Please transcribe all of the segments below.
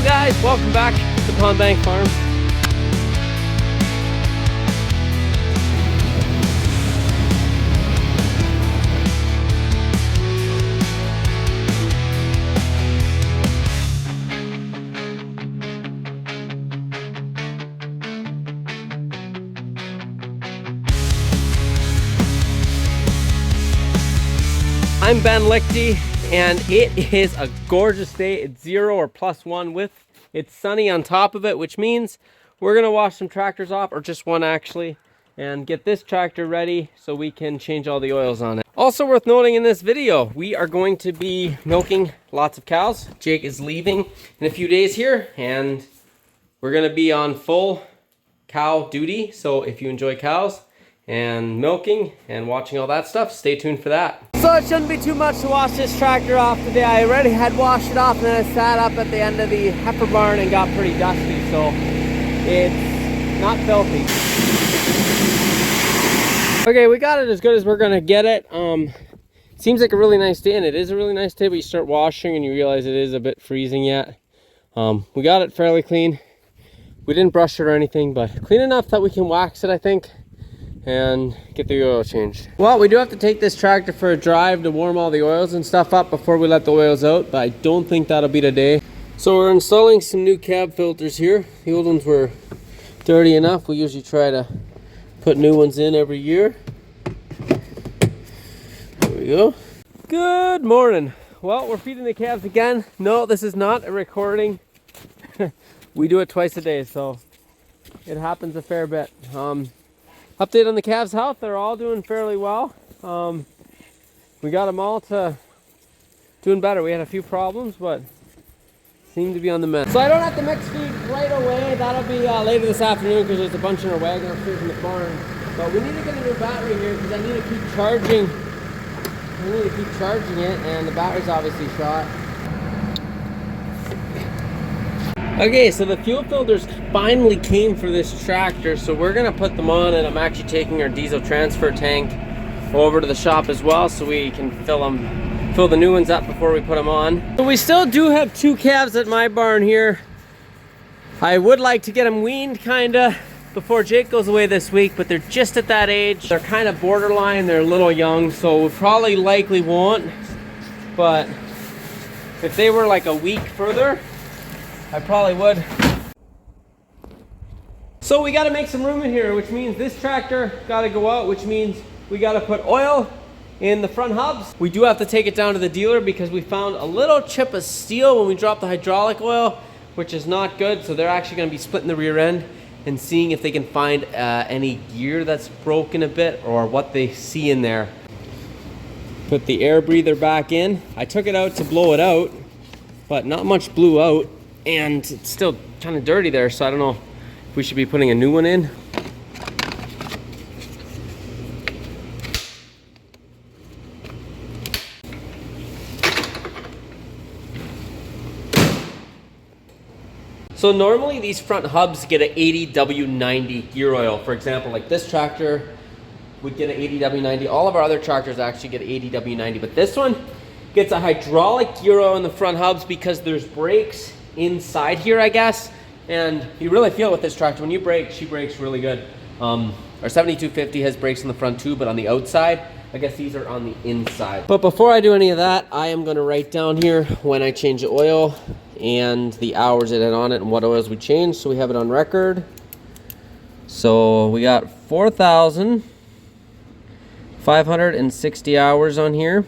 Hello guys, welcome back to Pond Bank Farm. I'm Ben Lichty, and it is a gorgeous day. It's 0 or +1 with it's sunny on top of it, which means we're gonna wash some tractors off, or just one actually, and get this tractor ready so we can change all the oils on it. Also worth noting in this video, we are going to be milking lots of cows. Jake is leaving in a few days here, and we're gonna be on full cow duty. So if you enjoy cows and milking and watching all that stuff, stay tuned for that. So it shouldn't be too much to wash this tractor off today. I already had washed it off, and then I sat up at the end of the heifer barn and got pretty dusty, so it's not filthy. Okay, we got it as good as we're gonna get it. Seems like a really nice day, and it is a really nice day, but you start washing and you realize it is a bit freezing yet. We got it fairly clean. We didn't brush it or anything, but clean enough that we can wax it, I think, and get the oil changed. Well, we do have to take this tractor for a drive to warm all the oils and stuff up before we let the oils out, but I don't think that'll be today. So we're installing some new cab filters here. The old ones were dirty enough. We usually try to put new ones in every year. There we go. Good morning. Well, we're feeding the calves again. No, this is not a recording. We do it twice a day, so it happens a fair bit. Update on the calves' health. They're all doing fairly well. We got them all to doing better. We had a few problems, but seem to be on the mend. So I don't have to mix feed right away. That'll be later this afternoon, because there's a bunch in our wagon upstairs in the barn. But we need to get a new battery here, because I need to keep charging. I need to keep charging it, and the battery's obviously shot. Okay, so the fuel filters finally came for this tractor, so we're gonna put them on, and I'm actually taking our diesel transfer tank over to the shop as well, so we can fill the new ones up before we put them on. So we still do have 2 calves at my barn here. I would like to get them weaned kinda before Jake goes away this week, but they're just at that age. They're kind of borderline, they're a little young, so we probably likely won't, but if they were like a week further, I probably would. So we got to make some room in here, which means this tractor got to go out, which means we got to put oil in the front hubs. We do have to take it down to the dealer because we found a little chip of steel when we dropped the hydraulic oil, which is not good. So they're actually going to be splitting the rear end and seeing if they can find any gear that's broken a bit or what they see in there. Put the air breather back in. I took it out to blow it out, but not much blew out. And it's still kind of dirty there, so I don't know if we should be putting a new one in. So normally these front hubs get an 80W90 gear oil. For example, like this tractor would get an 80W90. All of our other tractors actually get 80W90, but this one gets a hydraulic gear oil in the front hubs because there's brakes inside here, I guess, and you really feel it with this tractor. When you brake, she brakes really good. Our 7250 has brakes on the front too, but on the outside, I guess these are on the inside. But before I do any of that, I am going to write down here when I change the oil and the hours it had on it and what oils we changed, so we have it on record. So we got 4,560 hours on here.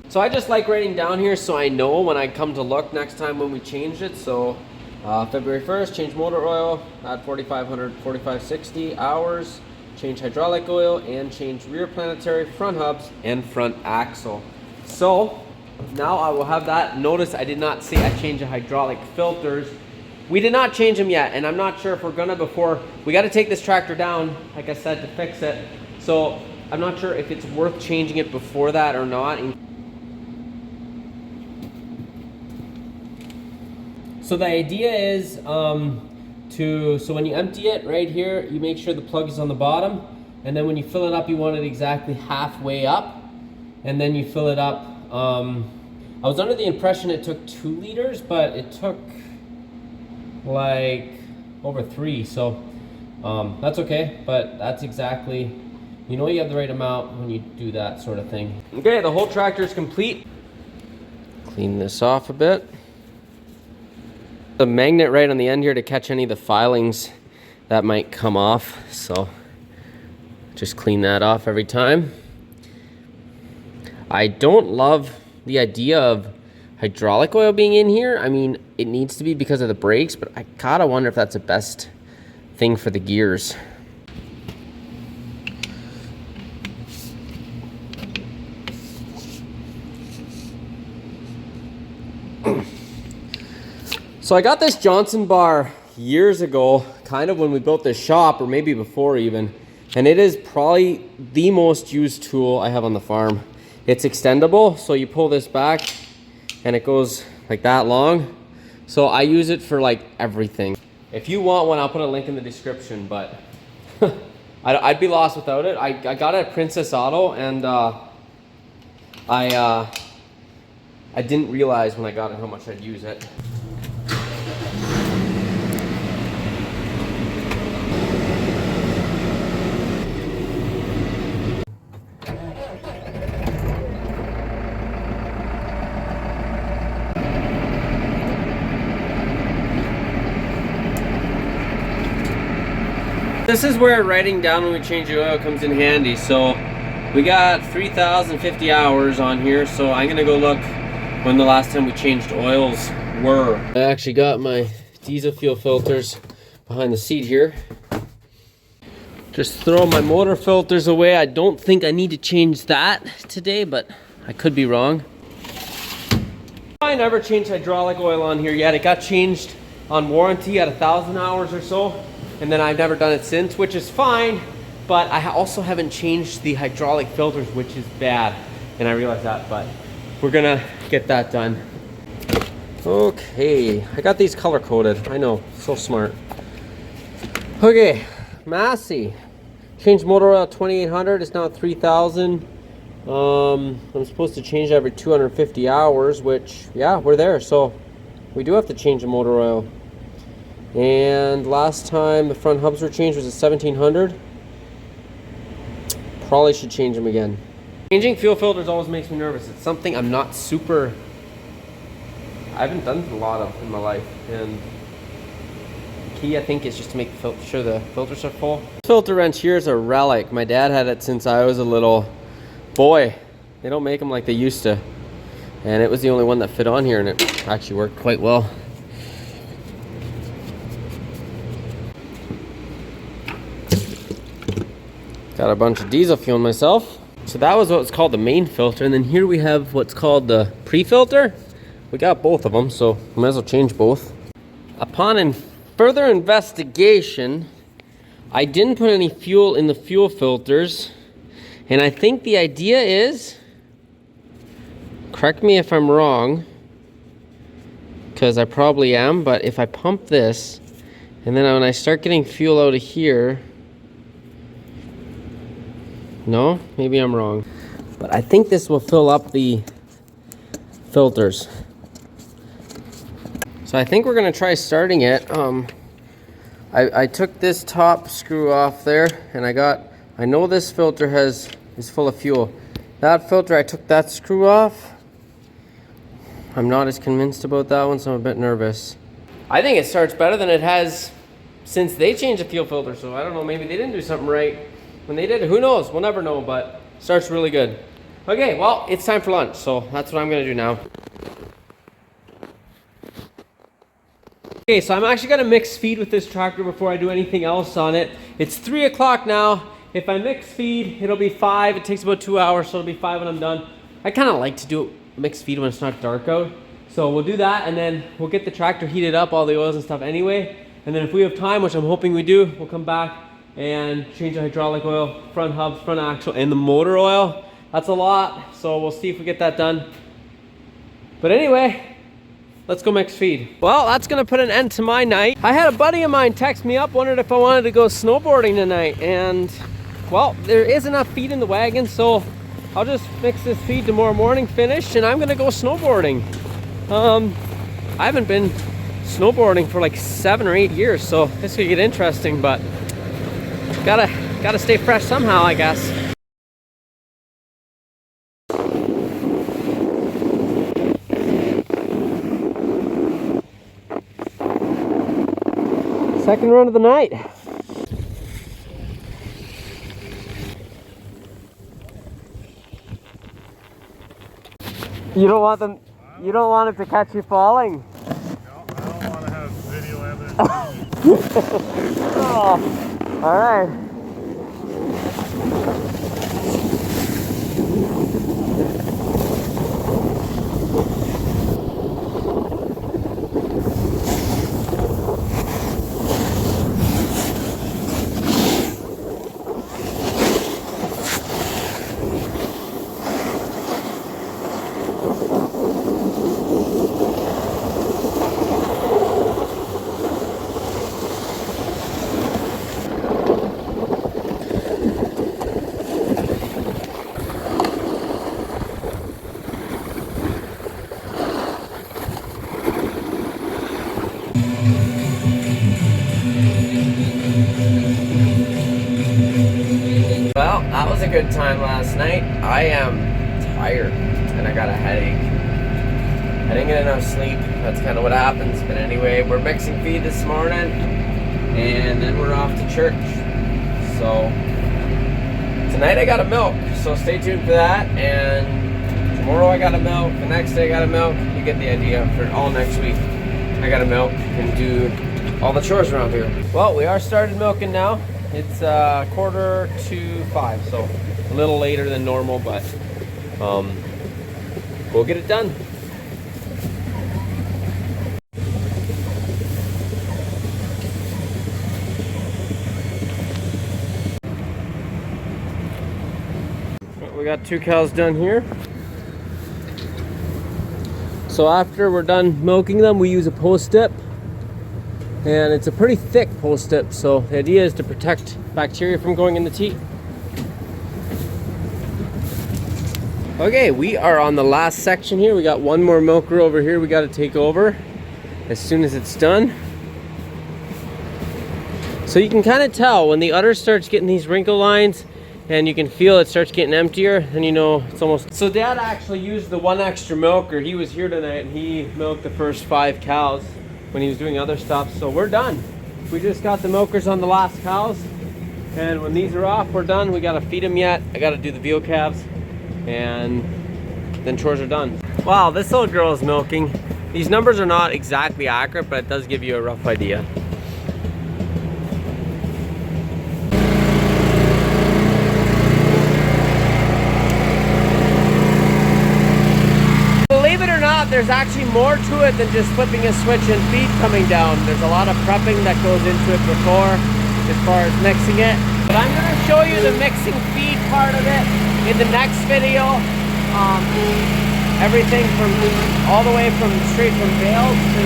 So I just like writing down here so I know when I come to look next time when we changed it. So February 1st, change motor oil, add 4,560 hours, change hydraulic oil, and change rear planetary, front hubs, and front axle. So now I will have that. Notice I did not say I changed the hydraulic filters. We did not change them yet, and I'm not sure if we're gonna before. We got to take this tractor down, like I said, to fix it. So I'm not sure if it's worth changing it before that or not. So the idea is so when you empty it right here, you make sure the plug is on the bottom, and then when you fill it up, you want it exactly halfway up, and then you fill it up. I was under the impression it took 2 liters, but it took like over 3, so that's okay, but that's exactly, you know, you have the right amount when you do that sort of thing. Okay, the whole tractor is complete. Clean this off a bit. The magnet right on the end here to catch any of the filings that might come off, so just clean that off every time. I don't love the idea of hydraulic oil being in here. I mean, it needs to be because of the brakes, but I gotta wonder if that's the best thing for the gears. So I got this Johnson bar years ago, kind of when we built this shop, or maybe before even, and it is probably the most used tool I have on the farm. It's extendable, so you pull this back and it goes like that long. So I use it for like everything. If you want one, I'll put a link in the description, but I'd be lost without it. I got it at Princess Auto, and I didn't realize when I got it how much I'd use it. This is where writing down when we change the oil comes in handy. So we got 3,050 hours on here, so I'm gonna go look when the last time we changed oils were. I actually got my diesel fuel filters behind the seat here. Just throw my motor filters away. I don't think I need to change that today, but I could be wrong. I never changed hydraulic oil on here yet. It got changed on warranty at 1,000 hours or so, and then I've never done it since, which is fine, but I also haven't changed the hydraulic filters, which is bad, and I realize that, but we're gonna get that done. Okay, I got these color coded. I know, so smart. Okay, Massey. Changed motor oil at 2,800, it's now at 3,000. I'm supposed to change every 250 hours, which, yeah, we're there, so we do have to change the motor oil. And last time the front hubs were changed was at 1,700. Probably should change them again. Changing fuel filters always makes me nervous. It's something I'm not super, I haven't done a lot of in my life, and the key I think is just to make sure the filters are full. This filter wrench here is a relic. My dad had it since I was a little boy. They don't make them like they used to, and it was the only one that fit on here, and it actually worked quite well. Got a bunch of diesel fuel myself. So that was what's called the main filter, and then here we have what's called the pre-filter. We got both of them, so we might as well change both. Upon further investigation, I didn't put any fuel in the fuel filters, and I think the idea is, correct me if I'm wrong, because I probably am, but if I pump this, and then when I start getting fuel out of here, no, maybe I'm wrong, but I think this will fill up the filters. So I think we're gonna try starting it. I took this top screw off there, and I know this filter is full of fuel. That filter, I took that screw off. I'm not as convinced about that one, so I'm a bit nervous. I think it starts better than it has since they changed the fuel filter, so I don't know, maybe they didn't do something right when they did it. Who knows? We'll never know, but it starts really good. Okay, well, it's time for lunch, so that's what I'm gonna do now. Okay, so I'm actually gonna mix feed with this tractor before I do anything else on it. It's 3 o'clock now. If I mix feed, it'll be 5. It takes about 2 hours, so it'll be 5 when I'm done. I kind of like to do mixed feed when it's not dark out. So we'll do that, and then we'll get the tractor heated up, all the oils and stuff anyway. And then if we have time, which I'm hoping we do, we'll come back and change the hydraulic oil, front hubs, front axle, and the motor oil. That's a lot, so we'll see if we get that done. But anyway, let's go mix feed. Well, that's gonna put an end to my night. I had a buddy of mine text me up, wondered if I wanted to go snowboarding tonight, and well, there is enough feed in the wagon, so I'll just mix this feed tomorrow morning, finish, and I'm gonna go snowboarding. I haven't been snowboarding for like 7 or 8 years, so this could get interesting, but gotta stay fresh somehow, I guess. Second run of the night. You don't want them, you don't want it to catch you falling. No, I don't want to have video evidence. Oh, all right. Well, that was a good time last night. I am tired and I got a headache. I didn't get enough sleep. That's kind of what happens. But anyway, we're mixing feed this morning and then we're off to church. So tonight I got to milk. So stay tuned for that. And tomorrow I got to milk. The next day I got to milk. You get the idea. For all next week I got to milk and do all the chores around here. Well, we are started milking now. It's 4:45, so a little later than normal, but we'll get it done. We got 2 cows done here. So after we're done milking them, we use a post dip. And it's a pretty thick post dip, so the idea is to protect bacteria from going in the teat. Okay, we are on the last section here. We got one more milker over here we got to take over as soon as it's done. So you can kind of tell when the udder starts getting these wrinkle lines and you can feel it starts getting emptier, and you know it's almost... So Dad actually used the one extra milker. He was here tonight and he milked the first 5 cows when he was doing other stuff. So we're done. We just got the milkers on the last cows, and when these are off, we're done. We gotta feed them yet. I gotta do the veal calves, and then chores are done. Wow, this little girl is milking. These numbers are not exactly accurate, but it does give you a rough idea. Believe it or not, there's actually more to it than just flipping a switch and feed coming down. There's a lot of prepping that goes into it before, as far as mixing it. But I'm going to show you the mixing feed part of it in the next video. Everything from all the way from straight from bales to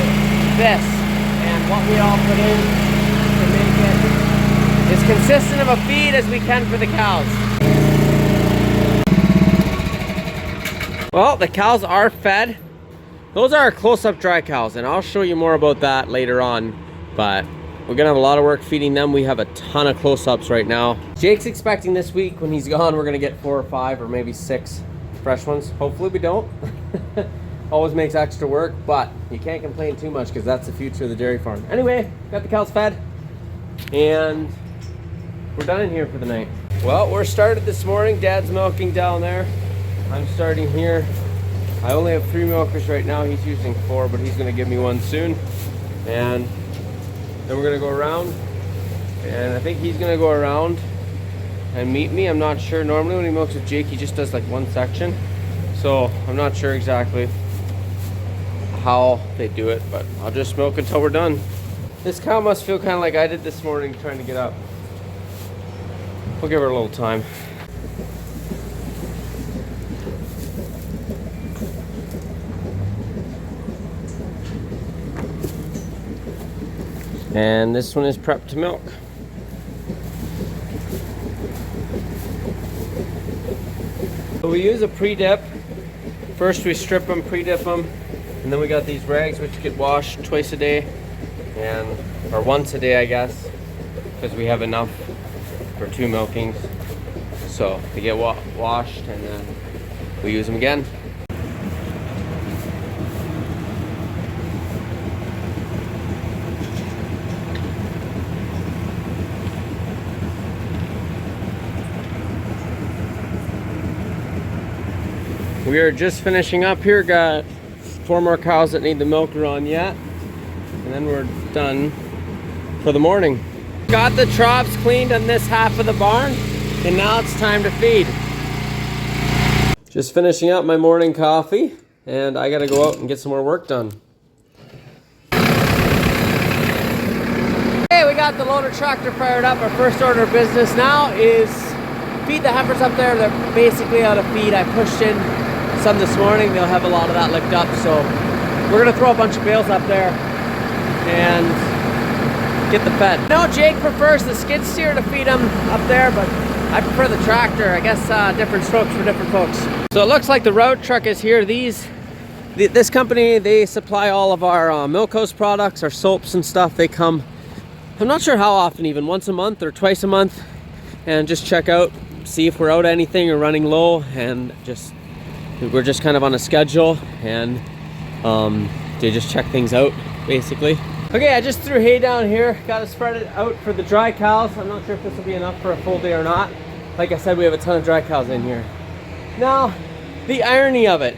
this, and what we all put in to make it as consistent of a feed as we can for the cows. Well, the cows are fed. Those are our close-up dry cows, and I'll show you more about that later on, but we're gonna have a lot of work feeding them. We have a ton of close-ups right now. Jake's expecting this week, when he's gone, we're gonna get 4 or 5 or maybe 6 fresh ones. Hopefully we don't. Always makes extra work, but you can't complain too much because that's the future of the dairy farm. Anyway, got the cows fed, and we're done in here for the night. Well, we're started this morning. Dad's milking down there. I'm starting here. I only have 3 milkers right now. He's using 4, but he's gonna give me one soon. And then we're gonna go around, and I think he's gonna go around and meet me. I'm not sure. Normally when he milks with Jake, he just does like one section. So I'm not sure exactly how they do it, but I'll just milk until we're done. This cow must feel kind of like I did this morning trying to get up. We'll give her a little time. And this one is prepped to milk. So we use a pre-dip. First we strip them, pre-dip them, And then we got these rags which get washed twice a day, or once a day I guess, because we have enough for 2 milkings. So they get washed and then we use them again. We are just finishing up here. Got 4 more cows that need the milk run yet, and then we're done for the morning. Got the troughs cleaned on this half of the barn, and now it's time to feed. Just finishing up my morning coffee, and I gotta go out and get some more work done. Hey, we got the loader tractor fired up. Our first order of business now is feed the heifers up there. They're basically out of feed. I pushed in some this morning. They'll have a lot of that licked up, so we're gonna throw a bunch of bales up there and get the fed. No, Jake prefers the skid steer to feed them up there, but I prefer the tractor. I guess different strokes for different folks. So it looks like the road truck is here. This company, they supply all of our Milkos products, our soaps and stuff. They come, I'm not sure how often, even once a month or twice a month, and just check out, see if we're out anything or running low, and we're just kind of on a schedule, and they just check things out basically. Okay, I just threw hay down here. Got to spread it out for the dry cows. I'm not sure if this will be enough for a full day or not. Like I said, we have a ton of dry cows in here. Now, the irony of it,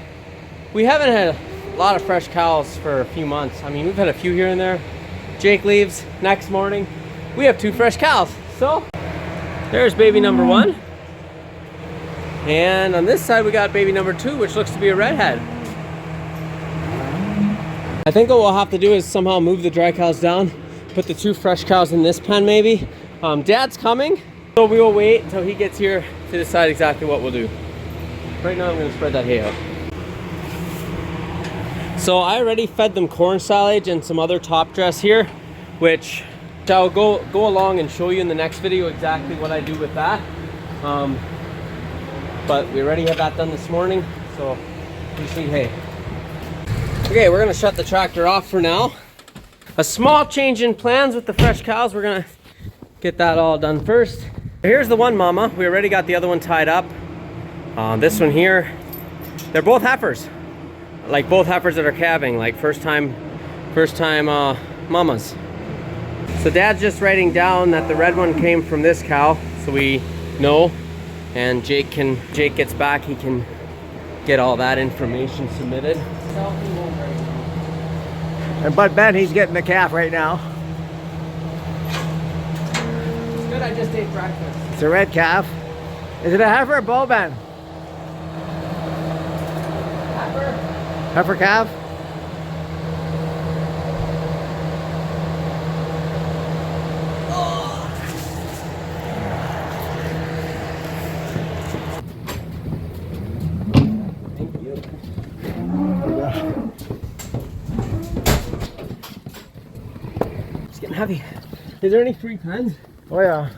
we haven't had a lot of fresh cows for a few months. I mean, we've had a few here and there. Jake leaves next morning. We have 2 fresh cows. So, there's baby number 1. And on this side, we got baby number 2, which looks to be a redhead. I think what we'll have to do is somehow move the dry cows down, put the 2 fresh cows in this pen maybe. Dad's coming, so we will wait until he gets here to decide exactly what we'll do. Right now I'm gonna spread that hay out. So I already fed them corn silage and some other top dress here, which I'll go along and show you in the next video exactly what I do with that. But we already had that done this morning, so we just need hay. Okay, we're gonna shut the tractor off for now. A small change in plans with the fresh cows. We're gonna get that all done first. Here's the one mama. We already got the other one tied up. This one here, they're both heifers. Like both heifers that are calving, like first time mamas. So Dad's just writing down that the red one came from this cow, so we know. And Jake gets back, he can get all that information submitted. And Bud Ben, he's getting the calf right now. It's good, I just ate breakfast. It's a red calf. Is it a heifer or bull, Ben? Heifer. Heifer calf? Heavy. Is there any free pens? Oh yeah.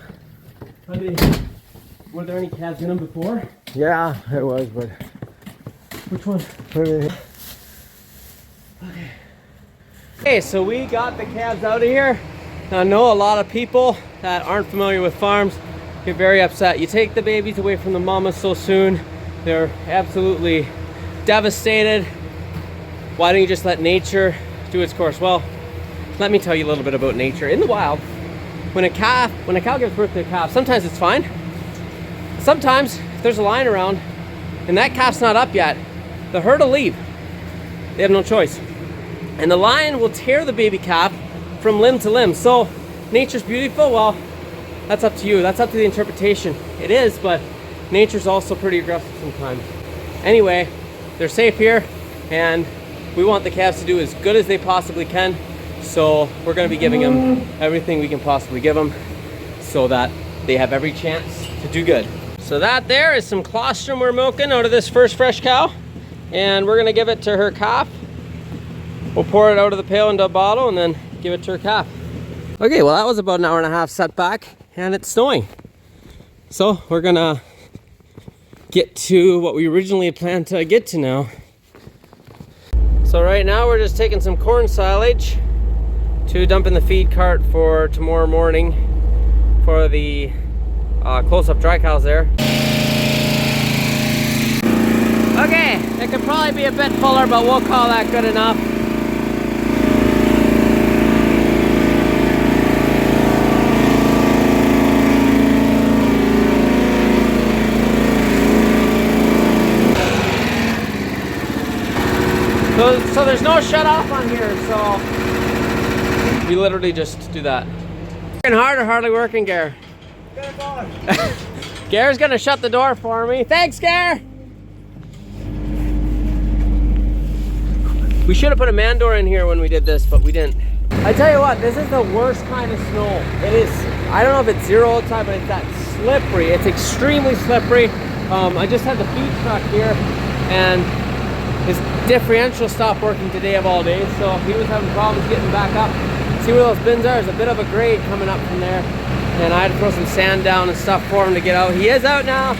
Were there any calves in them before? Yeah, it was, but... Which one? Okay. Okay, so we got the calves out of here. Now, I know a lot of people that aren't familiar with farms get very upset. You take the babies away from the mamas so soon. They're absolutely devastated. Why don't you just let nature do its course? Well, let me tell you a little bit about nature. In the wild, when a cow gives birth to a calf, sometimes it's fine. Sometimes, if there's a lion around and that calf's not up yet, the herd will leave. They have no choice. And the lion will tear the baby calf from limb to limb. So, nature's beautiful. Well, that's up to you. That's up to the interpretation. It is, but nature's also pretty aggressive sometimes. Anyway, they're safe here, and we want the calves to do as good as they possibly can. So we're going to be giving them everything we can possibly give them so that they have every chance to do good. So that there is some colostrum we're milking out of this first fresh cow, and we're going to give it to her calf. We'll pour it out of the pail into a bottle and then give it to her calf. Okay, well that was about an hour and a half setback, and it's snowing. So we're going to get to what we originally had planned to get to now. So right now we're just taking some corn silage to dump in the feed cart for tomorrow morning for the close-up dry cows there. Okay, it could probably be a bit fuller, but we'll call that good enough. So there's no shut off on here, so we literally just do that. Working hard or hardly working, Gare? Gare's gonna shut the door for me. Thanks, Gare! We should have put a man door in here when we did this, but we didn't. I tell you what, this is the worst kind of snow. It is, I don't know if it's zero all the time, but it's that slippery. It's extremely slippery. I just had the feed truck here, and his differential stopped working today of all days, so he was having problems getting back up. See where those bins are? There's a bit of a grade coming up from there, and I had to throw some sand down and stuff for him to get out. He is out now,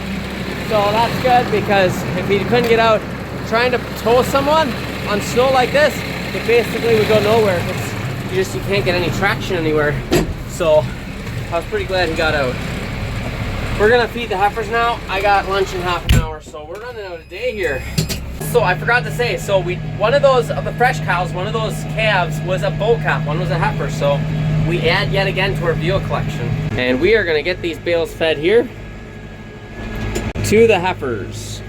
so that's good, because if he couldn't get out, trying to tow someone on snow like this, it basically would go nowhere. You can't get any traction anywhere. So I was pretty glad he got out. We're gonna feed the heifers now. I got lunch in half an hour, so we're running out of day here. So I forgot to say, so one of those of the fresh cows, one of those calves was a bull calf, one was a heifer. So we add yet again to our veal collection, and we are gonna get these bales fed here to the heifers.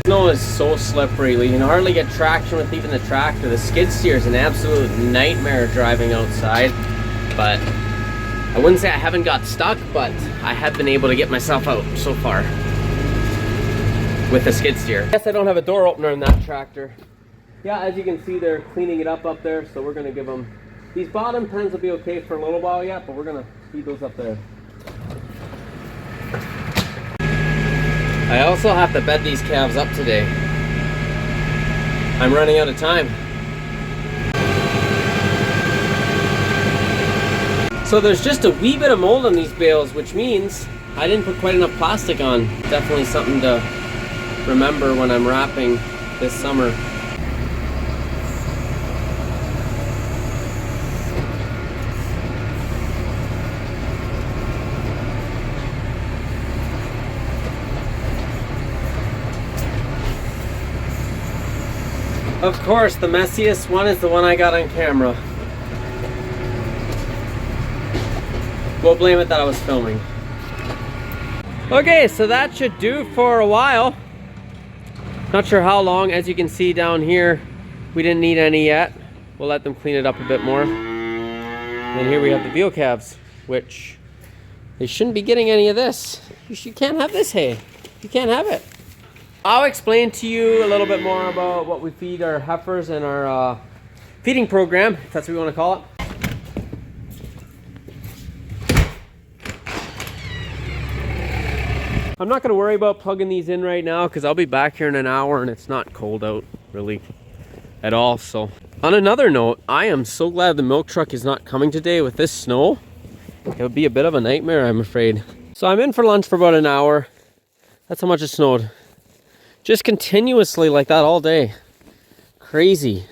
Snow is so slippery. We can hardly get traction with even the tractor. The skid steer is an absolute nightmare driving outside. But I wouldn't say I haven't got stuck, but I have been able to get myself out so far with the skid steer. I guess I don't have a door opener in that tractor. Yeah, as you can see, they're cleaning it up there, so we're gonna give them, these bottom pens will be okay for a little while yet, but we're gonna feed those up there. I also have to bed these calves up today. I'm running out of time. So there's just a wee bit of mold on these bales, which means I didn't put quite enough plastic on. Definitely something to remember when I'm wrapping this summer. Of course, the messiest one is the one I got on camera. We'll blame it that I was filming. Okay, so that should do for a while. Not sure how long. As you can see down here, we didn't need any yet. We'll let them clean it up a bit more. And then here we have the veal calves, which they shouldn't be getting any of this. You can't have this hay. You can't have it. I'll explain to you a little bit more about what we feed our heifers and our feeding program, if that's what we want to call it. I'm not going to worry about plugging these in right now because I'll be back here in an hour and it's not cold out really at all. So on another note, I am so glad the milk truck is not coming today with this snow. It would be a bit of a nightmare, I'm afraid. So I'm in for lunch for about an hour. That's how much it snowed. Just continuously like that all day. Crazy.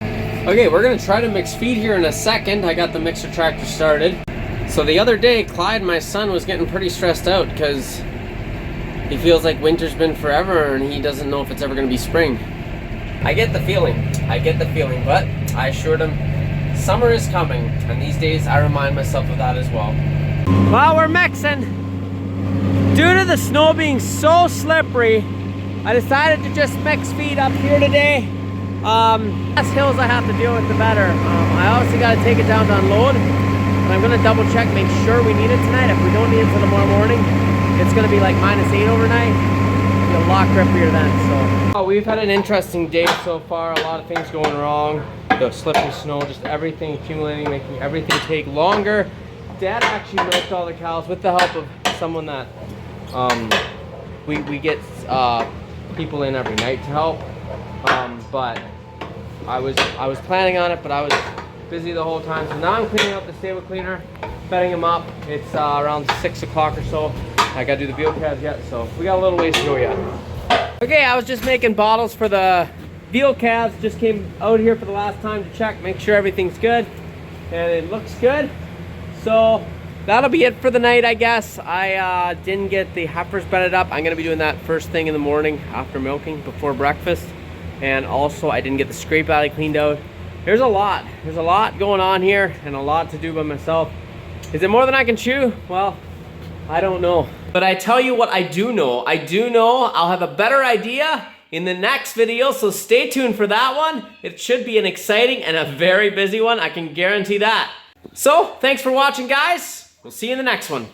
Okay, we're gonna try to mix feed here in a second. I got the mixer tractor started. So the other day, Clyde, my son, was getting pretty stressed out because he feels like winter's been forever and he doesn't know if it's ever gonna be spring. I get the feeling, but I assured him summer is coming, and these days I remind myself of that as well. While we're mixing, due to the snow being so slippery, I decided to just mix feed up here today. Less hills I have to deal with, the better. I obviously got to take it down to unload, but I'm going to double check, make sure we need it tonight. If we don't need it till tomorrow morning, it's going to be like -8 overnight. It'll be a lot grippier then. So we've had an interesting day so far. A lot of things going wrong. The slippery snow, just everything accumulating, making everything take longer. Dad actually milked all the cows with the help of someone that we get people in every night to help, but I was planning on it, but I was busy the whole time. So now I'm cleaning up the stable cleaner, bedding them up. It's around 6 o'clock or so. I gotta do the veal calves yet, so we got a little ways to go yet. Okay, I was just making bottles for the veal calves. Just came out here for the last time to check, make sure everything's good, and it looks good. So that'll be it for the night, I guess. I didn't get the heifers bedded up. I'm gonna be doing that first thing in the morning after milking before breakfast. And also I didn't get the scrape alley cleaned out. There's a lot going on here and a lot to do by myself. Is it more than I can chew? Well, I don't know. But I tell you what I do know. I do know I'll have a better idea in the next video, so stay tuned for that one. It should be an exciting and a very busy one, I can guarantee that. So, thanks for watching, guys. We'll see you in the next one.